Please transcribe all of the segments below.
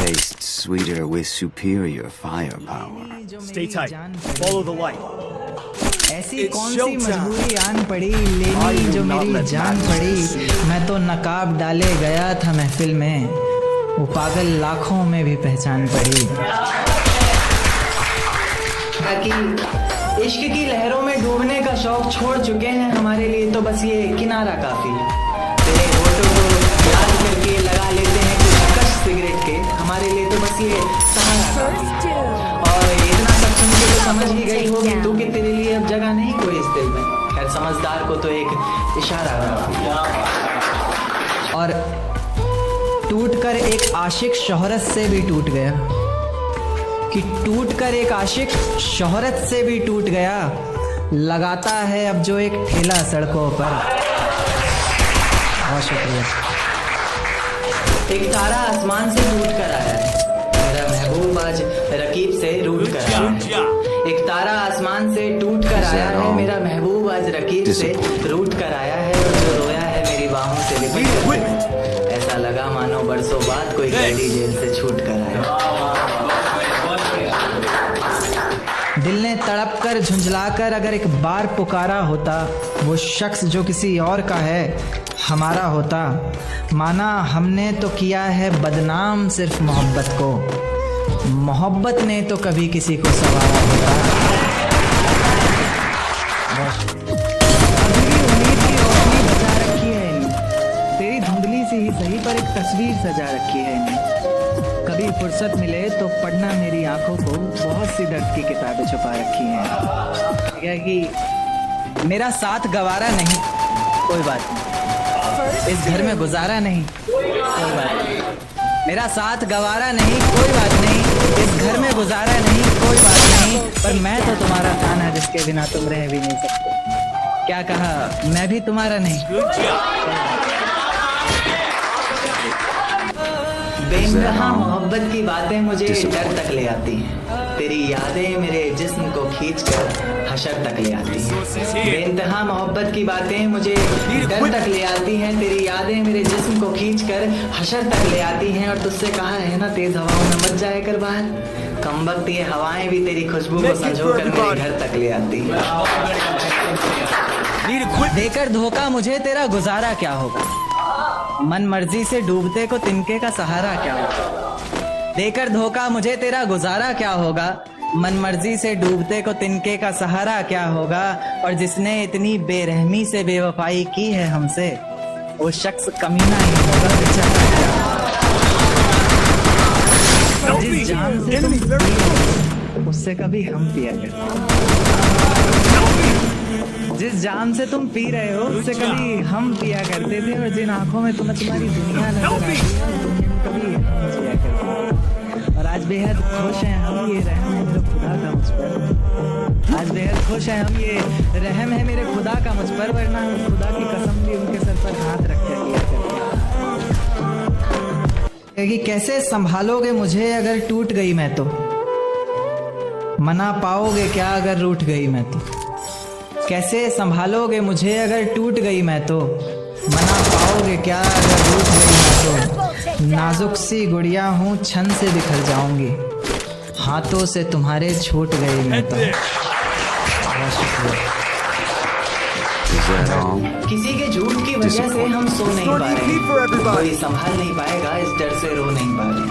tastes sweeter with superior firepower. Stay tight. Follow the light. ऐसी कौन सी मजबूरी आन पड़ी लेनी जो मेरी जान पड़ी। मैं तो नकाब डाले गया था महफिल में, वो पागल लाखों में भी पहचान पड़ी। इश्क की लहरों में डूबने का शौक छोड़ चुके हैं, हमारे लिए तो बस ये किनारा काफी। तेरे होठों को याद करके लगा लेते हैं कुछ कश सिगरेट के, हमारे लिए तो बस ये सहारा काफी। और इतना सब सुन के तो समझ ही गई होगी तू कि तेरे लिए अब जगह नहीं कोई इस दिल में। खैर समझदार को तो एक इशारा काफी। और टूटकर एक आशिक शोहरत से भी टूट गया, कि टूटकर एक आशिक शोहरत से भी टूट गया, लगाता है अब जो एक ठेला सड़कों पर। बहुत शुक्रिया। एक तारा आसमान से टूट कर आया है, मेरा महबूब आज रकीब से रूठ कर आया है। एक तारा आसमान से टूट कर आया है, मेरा महबूब आज रकीब से रूठ कर आया है। और जो रोया है मेरी बाहों से लिपट कर, ऐसा लगा मानो बरसों बाद कोई कैदी जेल से छूट कर आया। दिल ने तड़प कर झुंझला कर अगर एक बार पुकारा होता, वो शख्स जो किसी और का है हमारा होता। माना हमने तो किया है बदनाम सिर्फ मोहब्बत को, मोहब्बत ने तो कभी किसी को सवारा होता। अभी भी उम्मीद की रोशनी बचा रखी है इन्हें, तेरी धुंधली से ही सही पर एक तस्वीर सजा रखी है इन्हें। कभी फुर्सत मिले तो पढ़ना मेरी आंखों को, बहुत सी दर्द की किताबें छुपा रखी हैं। क्या कि मेरा साथ गवारा नहीं, कोई बात नहीं, इस घर में गुजारा नहीं, कोई बात नहीं। मेरा साथ गवारा नहीं, कोई बात नहीं, इस घर में गुजारा नहीं, कोई बात नहीं। पर मैं तो तुम्हारा था ना जिसके बिना तुम रह भी नहीं सकते। क्या कहा, मैं भी तुम्हारा नहीं। बेइंतहा मोहब्बत की बातें मुझे डर तक ले आती हैं, तेरी यादें मेरे जिस्म को खींचकर हशर तक ले आती हैं। बेइंतहा मोहब्बत की बातें मुझे डर तक ले आती हैं, तेरी यादें मेरे जिस्म को खींचकर हशर तक ले आती हैं। और तुझसे कहा है ना तेज हवाओं में मत जाया कर बाहर, कमबख्त ये हवाएं भी तेरी खुशबू को संजो कर मेरे घर तक ले आती हैं। देकर धोखा मुझे तेरा गुजारा क्या होगा, मन मर्जी से डूबते को तिनके का सहारा क्या होगा। देकर धोखा मुझे तेरा गुजारा क्या होगा, मन मर्जी से डूबते को तिनके का सहारा क्या होगा। और जिसने इतनी बेरहमी से बेवफाई की है हमसे, वो शख्स कमीना ही होगा बेचारा। जिस जान से तुम पिए, उससे कभी हम पिया करते। जिस जाम से तुम पी रहे हो उससे कभी हम पिया करते थे। और जिन आंखों में तुम्हें तुम्हारी दुनिया नजर आती है, कभी हम जिया करते। और आज बेहद खुश हैं हम, ये रहम है मेरे खुदा का मुझ पर। आज बेहद खुश हैं हम, ये रहम है मेरे खुदा का मुझ पर, वरना हम खुदा की कसम भी उनके सर पर हाथ रख कर किया करते। कि कैसे संभालोगे मुझे अगर टूट गई मैं तो, मना पाओगे क्या अगर रूठ गई मैं तो। कैसे संभालोगे मुझे अगर टूट गई मैं तो, मना पाओगे क्या अगर रूठ गई मैं तो। नाजुक सी गुड़िया हूँ छन से बिखर जाऊंगी, हाथों से तुम्हारे छूट गई मैं तो। किसी के झूठ की वजह से हम सो नहीं पा रहे, कोई संभाल नहीं पाएगा इस डर से रो नहीं पा रहे।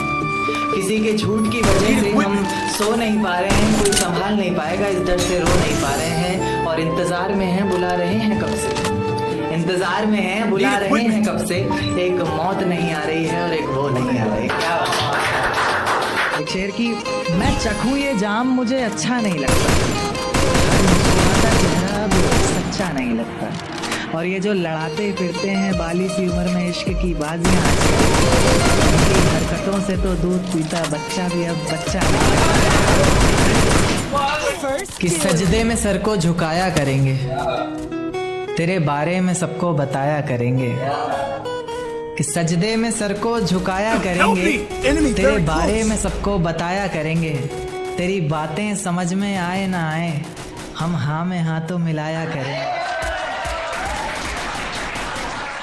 किसी के झूठ की वजह से हम सो नहीं पा रहे हैं, कोई संभाल नहीं पाएगा इस डर से रो नहीं पा रहे हैं। और इंतजार में हैं बुला रहे हैं कब से, इंतजार में हैं बुला रहे हैं कब से। एक मौत नहीं आ रही है और एक वो नहीं आ रही। क्या एक शेर की, मैं चखूं ये जाम मुझे अच्छा नहीं लगता, मुस्कुराता चेहरा अब सच्चा नहीं लगता। और ये जो लड़ाते फिरते हैं बाली सी उम्र में इश्क की बाजियां, इनकी हरकतों से तो दूध पीता बच्चा भी अब बच्चा नहीं लगता। कि सजदे में सर को झुकाया करेंगे, तेरे बारे में सबको बताया करेंगे। कि सजदे में सर को झुकाया करेंगे, तेरे बारे में सबको बताया करेंगे। तेरी बातें समझ में आए ना आए, हम हाँ में हाँ तो मिलाया करें।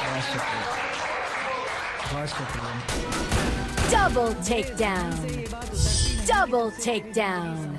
बहुत शुक्रिया, बहुत शुक्रिया। Double takedown. Double takedown.